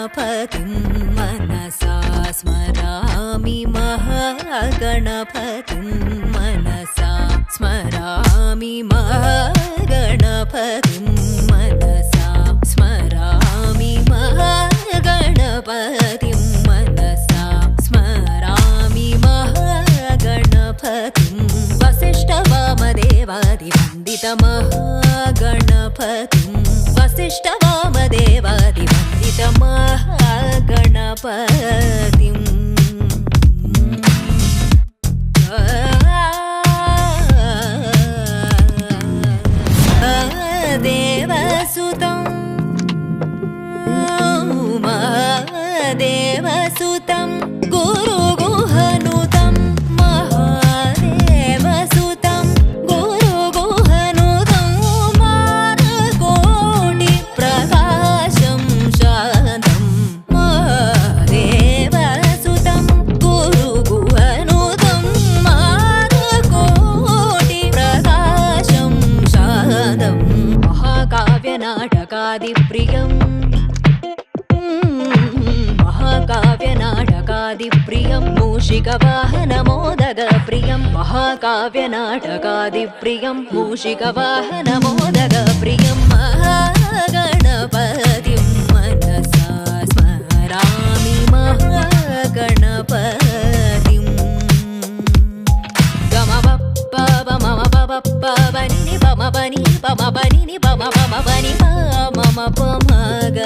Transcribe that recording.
महागणपतिं मनसा स्मरामि महागणपतिं मनसा स्मरामि महागणपतिं मनसा स्मरामि महागणपतिं मनसा स्मरामि महागणपतिं वसिष्ठवामदेवादिवन्दितमहागणपतिं वसिष्ठवामदेवादिवन्दितमहागणपतिं देवसुतं महादेवसुतं गुरुगुहनुतं महादेवसुतं गुरुगुहनुतं मारकोटिप्रकाशं शान्तं महादेवसुतं गुरुगुहनुतं मारकोटिप्रकाशं शान्तं महाकाव्यनाटकादिप्रियं मूषिकवाहनमोदगप्रियं महाकाव्यनाटकादिप्रियं मूषिकवाहनमोदगप्रियं महागणपतिं मनसा स्मरामि महागणपतिं गमपपममपपपनिनि पमपनि पमपमनि पमपमग